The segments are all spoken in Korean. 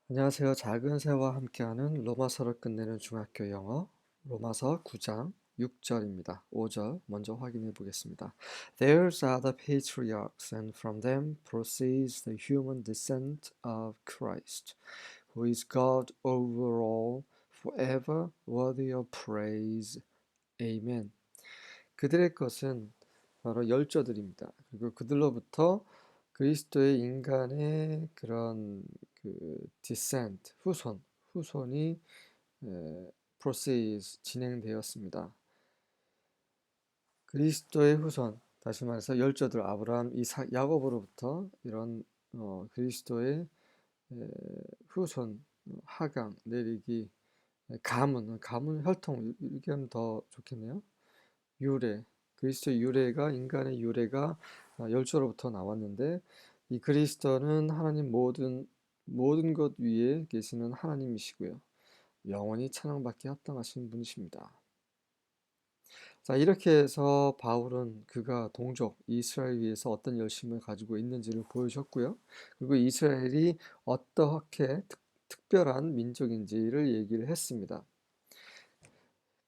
안녕하세요. 작은 새와 함께하는 로마서를 끝내는 중학교 영어 로마서 9장 6절입니다. 5절 먼저 확인해 보겠습니다. Theirs are the patriarchs, and from them proceeds the human descent of Christ, who is God over all, forever worthy of praise. Amen. 그들의 것은 바로 열조들입니다. 그리고 그들로부터 그리스도의 인간의 그런 descent, 후손이 proceeds, 진행되었습니다. 그리스도의 후손, 다시 말해서 열조들 아브라함, 이삭, 야곱으로부터 이런 그리스도의 후손, 하강, 내리기, 가문 혈통 이렇게 하면 더 좋겠네요. 유래, 그리스도의 유래가 인간의 유래가 열조로부터 나왔는데 이 그리스도는 하나님 모든 것 위에 계시는 하나님이시고요. 영원히 찬양받기 합당하신 분이십니다. 자, 이렇게 해서 바울은 그가 동족 이스라엘 위해서 어떤 열심을 가지고 있는지를 보여줬고요. 그리고 이스라엘이 어떻게 특별한 민족인지를 얘기를 했습니다.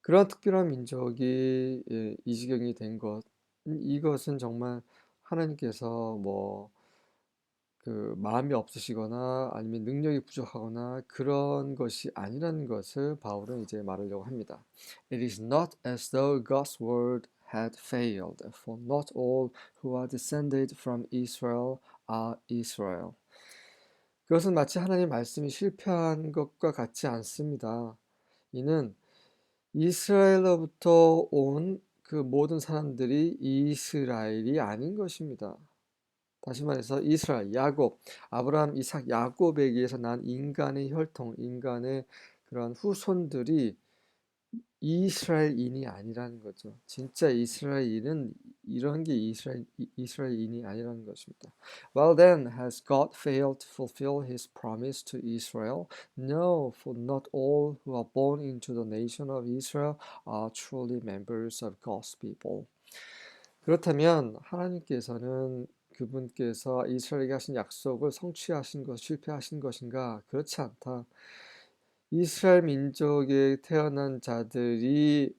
그러한 특별한 민족이 이 지경이 된 것, 이것은 정말 하나님께서 마음이 없으시거나 아니면 능력이 부족하거나 그런 것이 아니라는 것을 바울은 이제 말하려고 합니다. It is not as though God's word had failed, for not all who are descended from Israel are Israel. 그것은 마치 하나님의 말씀이 실패한 것과 같지 않습니다. 이는 이스라엘로부터 온 그 모든 사람들이 이스라엘이 아닌 것입니다. 다시 말해서 이스라엘, 야곱, 아브라함, 이삭, 야곱에게서 난 인간의 혈통, 인간의 그런 후손들이 이스라엘인이 아니라는 거죠. 진짜 이스라엘은 이런 게 이스라엘인이 아니라는 것입니다. Well then, has God failed to fulfill his promise to Israel? No, for not all who are born into the nation of Israel are truly members of God's people. 그렇다면 하나님께서는 그분께서 이스라엘에게 하신 약속을 성취하신 것, 실패하신 것인가? 그렇지 않다. 이스라엘 민족에 태어난 자들이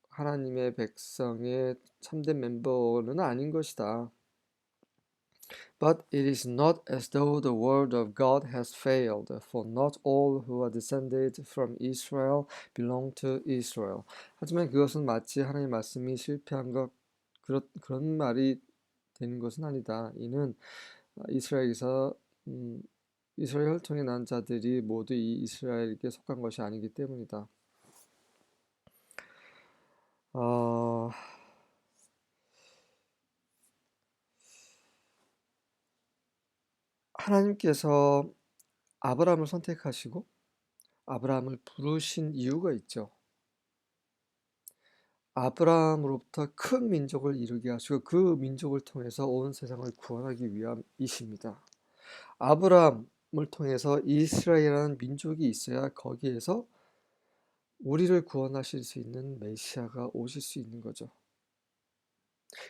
하나님의 백성의 참된 멤버는 아닌 것이다. But it is not as though the word of God has failed, for not all who are descended from Israel belong to Israel. 하지만 그것은 마치 하나님의 말씀이 실패한 것, 그런 말이 되는 것은 아니다. 이는 이스라엘에서 이스라엘 혈통의 난 자들이 모두 이 이스라엘에게 속한 것이 아니기 때문이다. 어, 하나님께서 아브라함을 선택하시고 아브라함을 부르신 이유가 있죠. 아브라함으로부터 큰 민족을 이루게 하시고 그 민족을 통해서 온 세상을 구원하기 위함이십니다. 아브라함을 통해서 이스라엘이라는 민족이 있어야 거기에서 우리를 구원하실 수 있는 메시아가 오실 수 있는 거죠.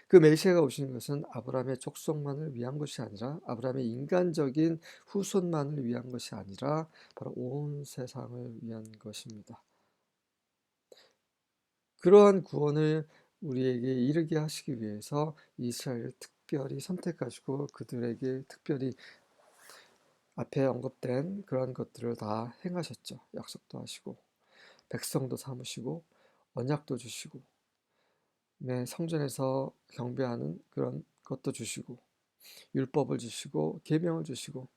그 메시아가 오시는 것은 아브라함의 족속만을 위한 것이 아니라 아브라함의 인간적인 후손만을 위한 것이 아니라 바로 온 세상을 위한 것입니다. 그러한 구원을 우리에게 이르게 하시기 위해서 이스라엘을 특별히 선택하시고 그들에게 특별히 앞에 언급된 그러한 것들을 다 행하셨죠. 약속도 하시고 백성도 삼으시고 언약도 주시고 성전에서 경배하는 그런 것도 주시고 율법을 주시고 계명을 주시고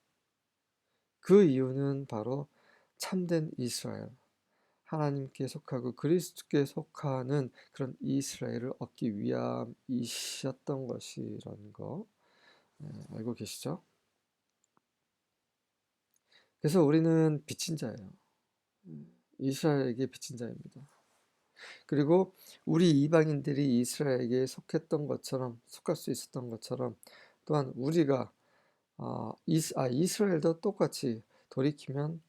그 이유는 바로 참된 이스라엘, 하나님께 속하고 그리스도께 속하는 그런 이스라엘을 얻기 위함이셨던 것이라는 거 알고 계시죠? 그래서 우리는 빚진 자예요. 이스라엘에게 빚진 자입니다. 그리고 우리 이방인들이 이스라엘에게 속할 수 있었던 것처럼 또한 우리가 이스라엘도 똑같이 돌이키면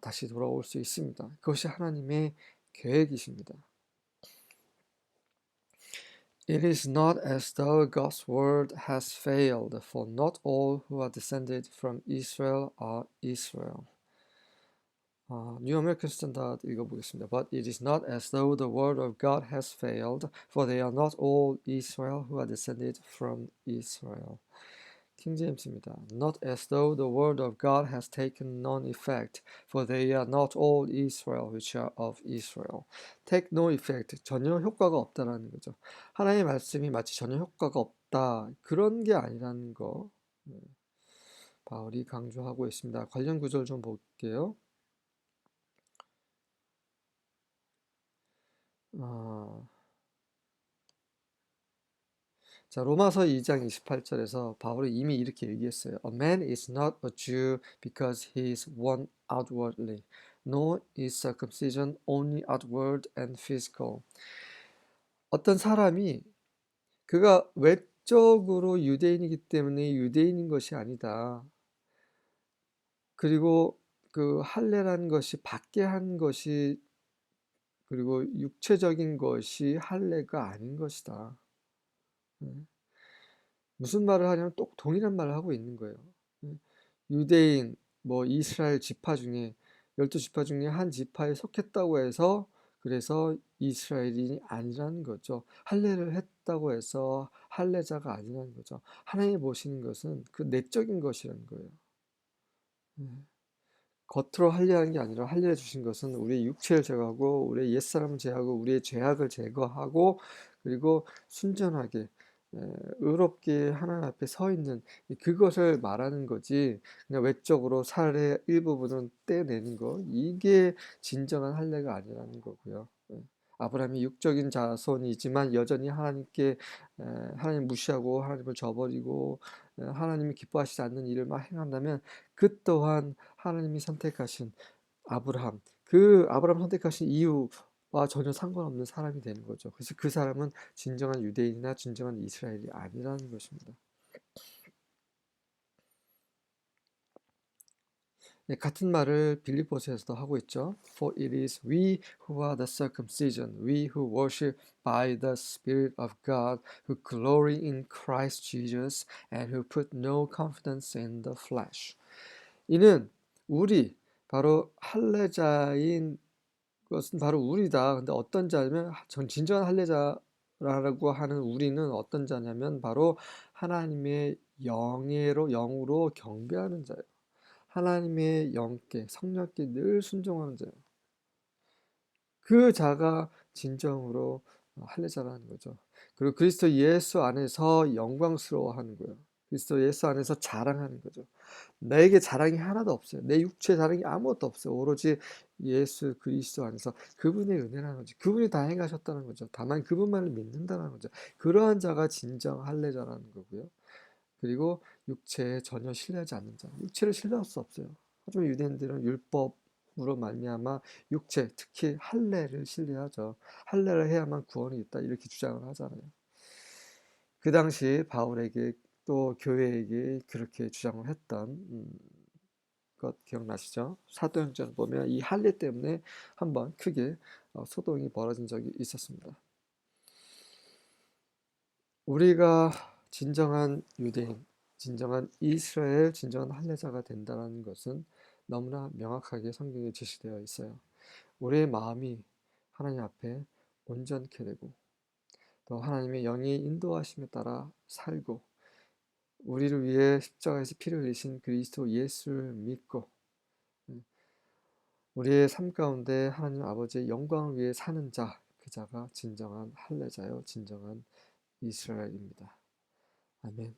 다시 돌아올 수 있습니다. 그것이 하나님의 계획이십니다. It is not as though God's word has failed, for not all who are descended from Israel are Israel. New American Standard 읽어보겠습니다. But it is not as though the word of God has failed, for they are not all Israel who are descended from Israel. king James입니다. Not as though the word of God has taken none effect, for they are not all Israel which are of Israel. Take no effect, 전혀 효과가 없다라는 거죠. 하나님의 말씀이 마치 전혀 효과가 없다, 그런 게 아니라는 거 바울이 강조하고 있습니다. 관련 구절 좀 볼게요. 자, 로마서 2장 28절에서 바울이 이미 이렇게 얘기했어요. A man is not a Jew because he is one outwardly, nor is circumcision only outward and physical. 어떤 사람이 그가 외적으로 유대인이기 때문에 유대인인 것이 아니다. 그리고 그 할례라는 것이 밖에 한 것이 그리고 육체적인 것이 할례가 아닌 것이다. 무슨 말을 하냐면 똑 동일한 말을 하고 있는 거예요. 유대인, 뭐 이스라엘 지파 중에 12지파 중에 한 지파에 속했다고 해서 그래서 이스라엘인이 아니라는 거죠. 할례를 했다고 해서 할례자가 아니라는 거죠. 하나님이 보시는 것은 그 내적인 것이라는 거예요. 겉으로 할례하는 게 아니라 할례해 주신 것은 우리의 육체를 제거하고 우리의 옛사람을 제거하고 우리의 죄악을 제거하고 그리고 순전하게 의롭게 하나님 앞에 서 있는 그것을 말하는 거지. 그냥 외적으로 살의 일부분은 떼내는 거, 이게 진정한 할례가 아니라는 거고요. 아브라함이 육적인 자손이지만 여전히 하나님께 하나님 무시하고 하나님을 저버리고 하나님이 기뻐하시지 않는 일을 막 행한다면 그 또한 하나님이 선택하신 아브라함, 그 아브라함 선택하신 이유와 전혀 상관없는 사람이 되는 거죠. 그래서 그 사람은 진정한 유대인이나 진정한 이스라엘이 아니라는 것입니다. 네, 같은 말을 빌립보서에서도 하고 있죠. For it is we who are the circumcision, we who worship by the Spirit of God, who glory in Christ Jesus, and who put no confidence in the flesh. 이는 우리 바로 할례자인 것은 바로 우리다. 근데 어떤 자냐면 진정한 할례자라고 하는 우리는 어떤 자냐면 바로 하나님의 영으로 경배하는 자예요. 하나님의 영께 성령께 늘 순종하는 자예요. 그 자가 진정으로 할례자라는 거죠. 그리고 그리스도 예수 안에서 영광스러워하는 거예요. 그리스도 예수 안에서 자랑하는 거죠. 나에게 자랑이 하나도 없어요. 내 육체 자랑이 아무것도 없어요. 오로지 예수 그리스도 안에서 그분의 은혜라는 거죠. 그분이 다 행하셨다는 거죠. 다만 그분만을 믿는다는 거죠. 그러한 자가 진정 할례자라는 거고요. 그리고 육체에 전혀 신뢰하지 않는 자. 육체를 신뢰할 수 없어요. 하지만 유대인들은 율법으로 말미암아 육체, 특히 할례를 신뢰하죠. 할례를 해야만 구원이 있다 이렇게 주장을 하잖아요. 그 당시 바울에게 또 교회에게 그렇게 주장을 했던 것 기억나시죠? 사도행전 보면 이 할례 때문에 한번 크게 소동이 벌어진 적이 있었습니다. 우리가 진정한 유대인, 진정한 이스라엘, 진정한 할례자가 된다는 것은 너무나 명확하게 성경에 제시되어 있어요. 우리의 마음이 하나님 앞에 온전케 되고 또 하나님의 영이 인도하심에 따라 살고 우리를 위해 십자가에서 피를 흘리신 그리스도 예수를 믿고 우리의 삶 가운데 하나님 아버지의 영광을 위해 사는 자, 그 자가 진정한 할례자요, 진정한 이스라엘입니다. 아멘.